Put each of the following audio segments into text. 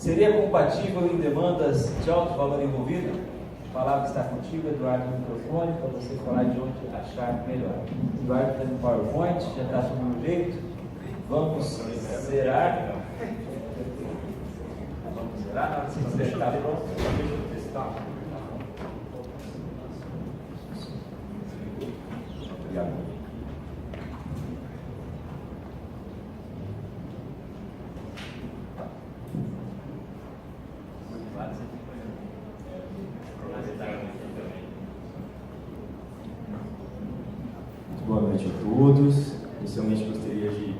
Seria compatível em demandas de alto valor envolvido? A palavra está contigo, Eduardo, no microfone, para você falar de onde achar melhor. Eduardo está no PowerPoint, já está tudo no jeito. Vamos zerar. Vamos zerar, se você está pronto. Deixa eu testar. Obrigado. Boa noite a todos. Inicialmente gostaria de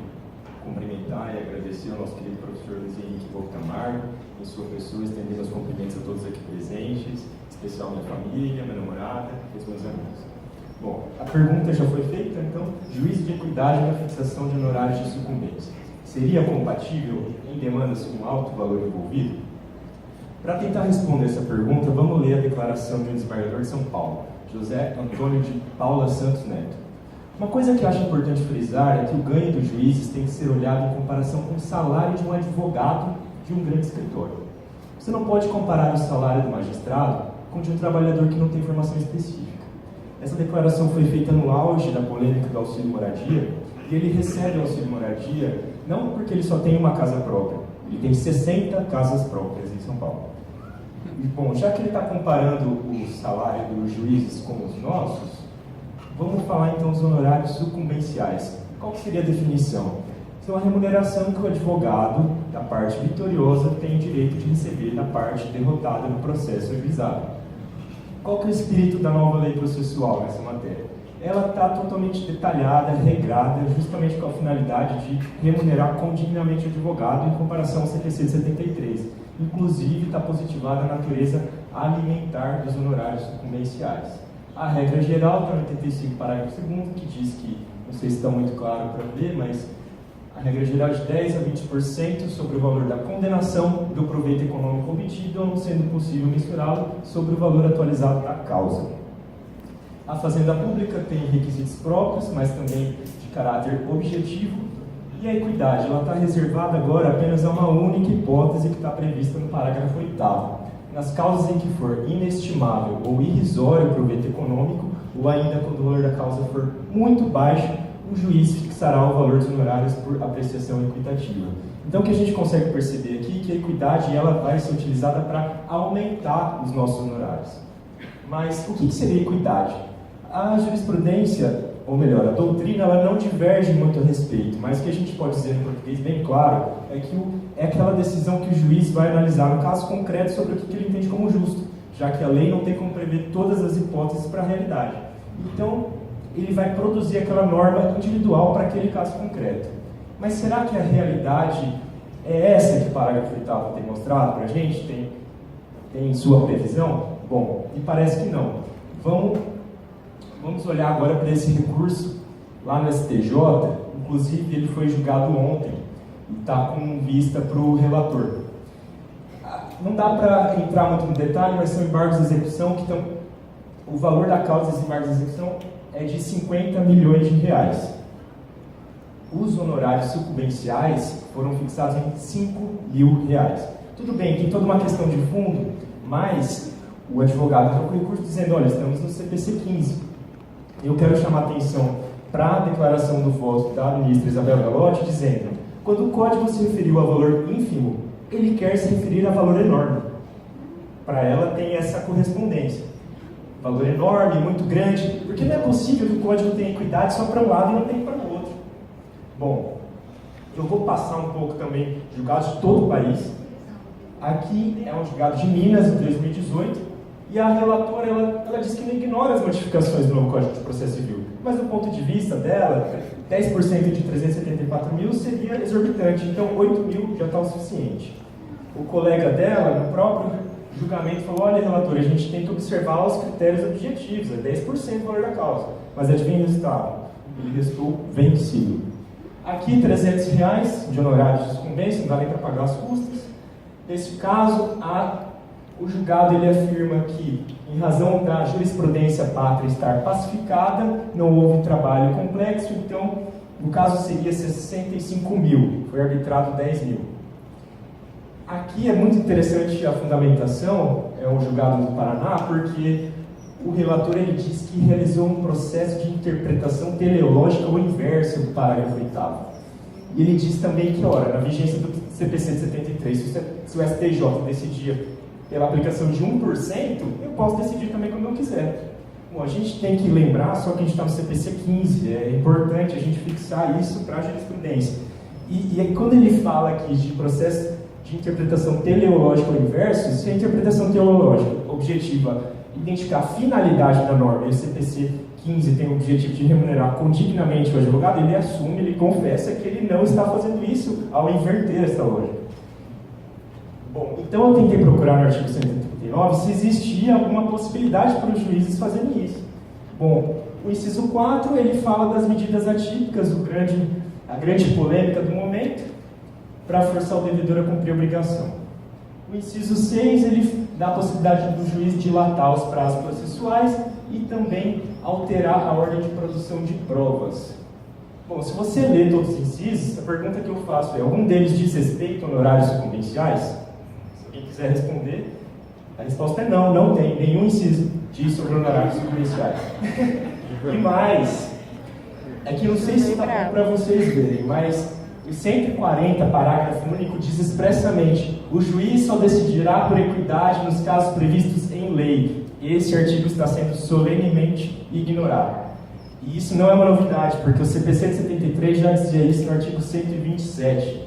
cumprimentar e agradecer ao nosso querido professor Luiz Henrique Camargo, em sua pessoa, estendendo os cumprimentos a todos aqui presentes, em especial minha família, minha namorada e os meus amigos. Bom, a pergunta já foi feita, então, juízo de equidade na fixação de honorários de sucumbência. Seria compatível em demandas com alto valor envolvido? Para tentar responder essa pergunta, vamos ler a declaração de um desembargador de São Paulo, José Antônio de Paula Santos Neto. Uma coisa que eu acho importante frisar é que o ganho dos juízes tem que ser olhado em comparação com o salário de um advogado de um grande escritório. Você não pode comparar o salário do magistrado com o de um trabalhador que não tem formação específica. Essa declaração foi feita no auge da polêmica do auxílio-moradia, e ele recebe o auxílio-moradia não porque ele só tem uma casa própria, ele tem 60 casas próprias em São Paulo. E, bom, já que ele está comparando o salário dos juízes com os nossos, vamos falar então dos honorários sucumbenciais. Qual que seria a definição? São a remuneração que o advogado da parte vitoriosa tem o direito de receber da parte derrotada no processo ajuizado. Qual que é o espírito da nova lei processual nessa matéria? Ela está totalmente detalhada, regrada, justamente com a finalidade de remunerar condignamente o advogado em comparação ao CPC de 73. Inclusive, está positivada a natureza alimentar dos honorários sucumbenciais. A regra geral está no 85, parágrafo 2º, que diz que, não sei se está muito claro para ver, mas a regra geral é de 10% a 20% sobre o valor da condenação do proveito econômico obtido, não sendo possível mensurá-lo sobre o valor atualizado da causa. A Fazenda Pública tem requisitos próprios, mas também de caráter objetivo, e a equidade está reservada agora apenas a uma única hipótese que está prevista no parágrafo 8º. Nas causas em que for inestimável ou irrisório o proveito econômico, ou ainda quando o valor da causa for muito baixo, o juiz fixará o valor dos honorários por apreciação equitativa. Então, o que a gente consegue perceber aqui é que a equidade ela vai ser utilizada para aumentar os nossos honorários. Mas o que seria equidade? A jurisprudência, ou melhor, a doutrina, ela não diverge muito a respeito, mas o que a gente pode dizer no português bem claro é que é aquela decisão que o juiz vai analisar no caso concreto sobre o que ele entende como justo, já que a lei não tem como prever todas as hipóteses para a realidade. Então, ele vai produzir aquela norma individual para aquele caso concreto. Mas será que a realidade é essa que o parágrafo 8º tem mostrado para a gente? Tem sua previsão? Bom, me parece que não. Vamos olhar agora para esse recurso lá no STJ, inclusive ele foi julgado ontem, e está com vista para o relator. Não dá para entrar muito no detalhe, mas são embargos de execução que estão... O valor da causa desses embargos de execução é de 50 milhões de reais. Os honorários sucumbenciais foram fixados em 5 mil reais. Tudo bem, tem toda uma questão de fundo, mas o advogado entrou com recurso dizendo, olha, estamos no CPC 15. Eu quero chamar a atenção para a declaração do voto da ministra Isabel Galotti, dizendo, quando o código se referiu a valor ínfimo, ele quer se referir a valor enorme. Para ela tem essa correspondência. Valor enorme, muito grande, porque não é possível que o código tenha equidade só para um lado e não tem para o outro. Bom, eu vou passar um pouco também de julgados de todo o país. Aqui é um julgado de Minas, de 2018, e a relatora, ela diz que não ignora as modificações do novo Código de Processo Civil. Mas do ponto de vista dela, 10% de 374 mil seria exorbitante, então 8 mil já está o suficiente. O colega dela, no próprio julgamento, falou, olha, relatora, a gente tem que observar os critérios objetivos, é 10% do valor da causa. Mas adivinha o resultado? Ele restou vencido. Aqui, R$300 de honorários de sucumbência, não dá nem para pagar as custas. Nesse caso, o julgado ele afirma que, em razão da jurisprudência pátria estar pacificada, não houve trabalho complexo, então, o caso seria 65 mil, foi arbitrado 10 mil. Aqui é muito interessante a fundamentação, é um julgado do Paraná, porque o relator ele diz que realizou um processo de interpretação teleológica ao inverso do parágrafo 8º. E ele diz também que, ora, na vigência do CPC de 73, se o STJ decidir pela aplicação de 1%, eu posso decidir também como eu quiser. Bom, a gente tem que lembrar só que a gente está no CPC 15, é importante a gente fixar isso para a jurisprudência. E quando ele fala aqui de processo de interpretação teleológica ao inverso, se a interpretação teleológica objetiva identificar a finalidade da norma, e o CPC 15 tem o objetivo de remunerar condignamente o advogado, ele assume, ele confessa que ele não está fazendo isso ao inverter essa lógica. Bom, então eu tentei procurar no artigo 139 se existia alguma possibilidade para os juízes fazerem isso. Bom, o inciso 4, ele fala das medidas atípicas, a grande polêmica do momento, para forçar o devedor a cumprir a obrigação. O inciso 6, ele dá a possibilidade do juiz dilatar os prazos processuais e também alterar a ordem de produção de provas. Bom, se você ler todos os incisos, a pergunta que eu faço é: algum deles diz respeito a honorários sucumbenciais? Se alguém quiser responder, a resposta é não, não tem. Nenhum inciso diz sobre honorários sucumbenciais. E mais, é que eu não sei se está bom para vocês verem, mas o 140, parágrafo único, diz expressamente: o juiz só decidirá por equidade nos casos previstos em lei. Esse artigo está sendo solenemente ignorado. E isso não é uma novidade, porque o CPC de 73 já dizia isso no artigo 127.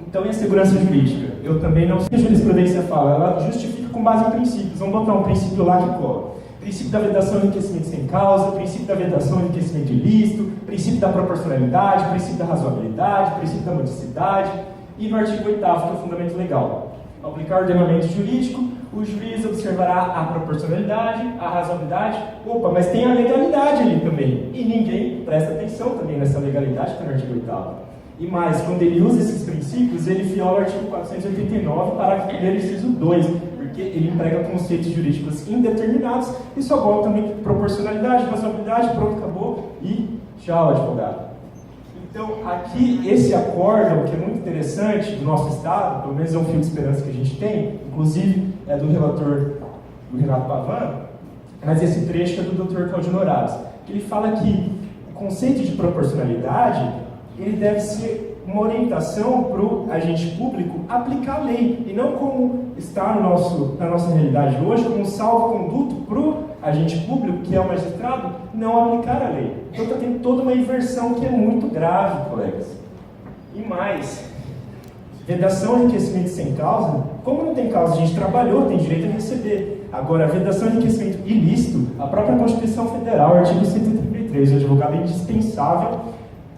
Então, e a segurança jurídica? Eu também não sei o que a jurisprudência fala, ela justifica com base em princípios. Vamos botar um princípio lá que cola. Princípio da vedação de enriquecimento sem causa, princípio da vedação de enriquecimento ilícito, princípio da proporcionalidade, princípio da razoabilidade, princípio da modicidade, e no artigo 8º, que é o fundamento legal. Ao aplicar o ordenamento jurídico, o juiz observará a proporcionalidade, a razoabilidade. Opa, mas tem a legalidade ali também. E ninguém presta atenção também nessa legalidade que está no artigo 8º. E mais, quando ele usa esses princípios, ele viola o artigo 489, parágrafo 1º, inciso 2, porque ele emprega conceitos jurídicos indeterminados e só bota também proporcionalidade, razoabilidade, pronto, acabou, e tchau, advogado. Então, aqui, esse acórdão, que é muito interessante do nosso Estado, pelo menos é um fio de esperança que a gente tem, inclusive é do relator, do Renato Pavan, mas esse trecho é do Dr. Claudio Noraes, que ele fala que o conceito de proporcionalidade, ele deve ser uma orientação para o agente público aplicar a lei, e não como está na nossa realidade hoje, como um salvo-conduto para o agente público, que é o magistrado, não aplicar a lei. Então está tendo toda uma inversão que é muito grave, colegas. E mais, vedação e enriquecimento sem causa, como não tem causa, a gente trabalhou, tem direito a receber. Agora, a vedação e enriquecimento ilícito, a própria Constituição Federal, artigo 133, o advogado é indispensável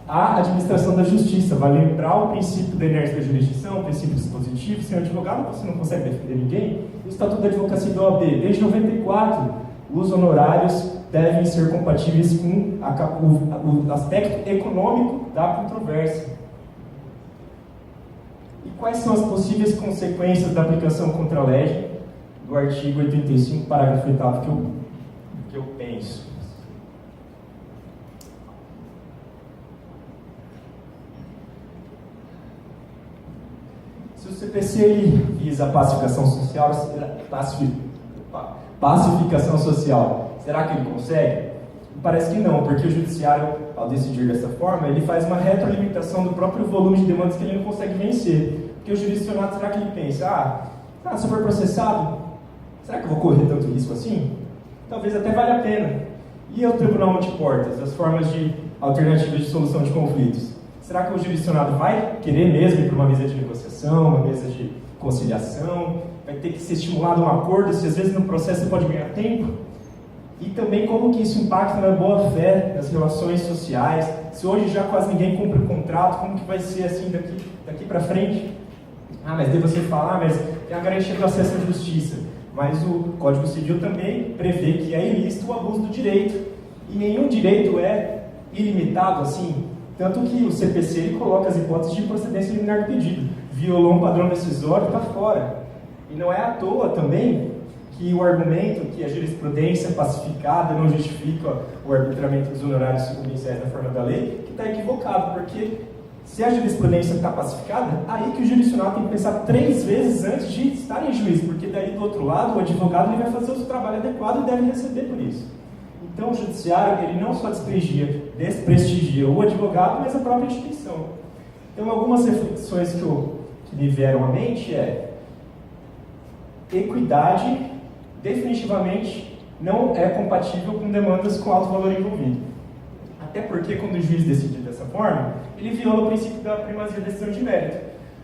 à administração da justiça. Vai lembrar o princípio da inércia da jurisdição, o princípio dispositivo. Sem advogado, você não consegue defender ninguém. O Estatuto da Advocacia da OAB, desde 94, os honorários devem ser compatíveis com o aspecto econômico da controvérsia. E quais são as possíveis consequências da aplicação contra a lei do artigo 85, parágrafo 8º, que eu penso? Se o CPC ele visa a pacificação social, será que ele consegue? Parece que não, porque o judiciário, ao decidir dessa forma, ele faz uma retroalimentação do próprio volume de demandas que ele não consegue vencer. Porque o jurisdicionado, será que ele pensa, se eu for processado, será que eu vou correr tanto risco assim? Talvez até valha a pena. E o tribunal multiportas, as formas de alternativas de solução de conflitos? Será que o jurisdicionado vai querer mesmo ir para uma mesa de negociação, uma mesa de conciliação? Vai ter que ser estimulado um acordo, se às vezes no processo você pode ganhar tempo? E também como que isso impacta na boa-fé, nas relações sociais. Se hoje já quase ninguém cumpre o contrato, como que vai ser assim daqui para frente? Mas daí você fala, mas tem a garantia do acesso à justiça. Mas o Código Civil também prevê que é ilícito o abuso do direito. E nenhum direito é ilimitado assim. Tanto que o CPC ele coloca as hipóteses de procedência liminar do pedido. Violou um padrão decisório, está fora. E não é à toa também que o argumento que a jurisprudência pacificada não justifica o arbitramento dos honorários sucumbenciais na forma da lei, que está equivocado, porque Se a jurisprudência está pacificada, aí que o jurisdicional tem que pensar 3 vezes antes de estar em juízo, porque daí do outro lado o advogado ele vai fazer o seu trabalho adequado e deve receber por isso. Então o judiciário ele não só desprestigia o advogado, mas a própria instituição. Então algumas reflexões que me vieram à mente equidade definitivamente não é compatível com demandas com alto valor envolvido. Até porque quando o juiz decide dessa forma, ele viola o princípio da primazia da decisão de mérito.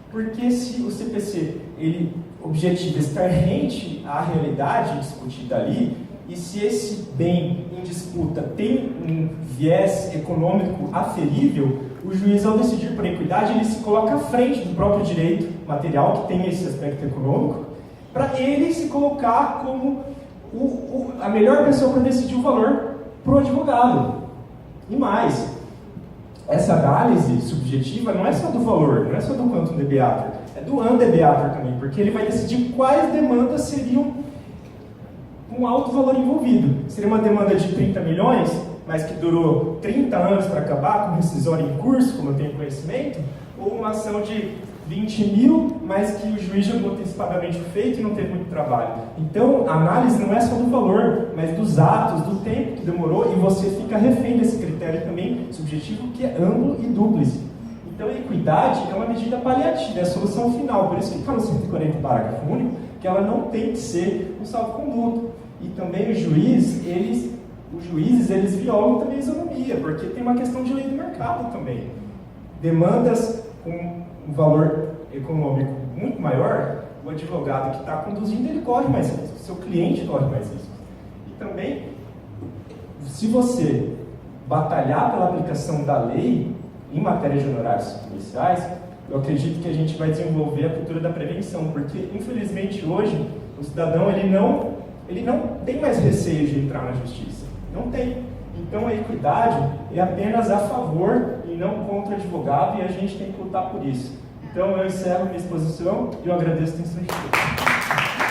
Porque se o CPC ele objetiva estar rente à realidade discutida ali, e se esse bem em disputa tem um viés econômico aferível, o juiz, ao decidir por equidade, ele se coloca à frente do próprio direito material, que tem esse aspecto econômico, para ele se colocar como a melhor pessoa para decidir o valor para o advogado. E mais, essa análise subjetiva não é só do valor, não é só do quantum debeatur, é do undebeatur também, porque ele vai decidir quais demandas seriam com alto valor envolvido. Seria uma demanda de 30 milhões, mas que durou 30 anos para acabar, com rescisório em curso, como eu tenho conhecimento, ou uma ação de 20 mil, mas que o juiz já antecipadamente feito e não teve muito trabalho. Então, a análise não é só do valor, mas dos atos, do tempo que demorou, e você fica refém desse critério também subjetivo, que é amplo e dúplice. Então, a equidade é uma medida paliativa, é a solução final. Por isso que está no 140, parágrafo único, que ela não tem que ser um salvo-conduto. E também os juízes, eles violam também a isonomia, porque tem uma questão de lei do mercado também. Demandas com um valor econômico muito maior, o advogado que está conduzindo, ele corre mais risco, o seu cliente corre mais risco. E também, se você batalhar pela aplicação da lei em matéria de honorários policiais, eu acredito que a gente vai desenvolver a cultura da prevenção, porque, infelizmente, hoje, o cidadão ele não tem mais receio de entrar na justiça. Não tem. Então, a equidade é apenas a favor e não contra o advogado, e a gente tem que lutar por isso. Então, eu encerro minha exposição e eu agradeço a atenção de todos.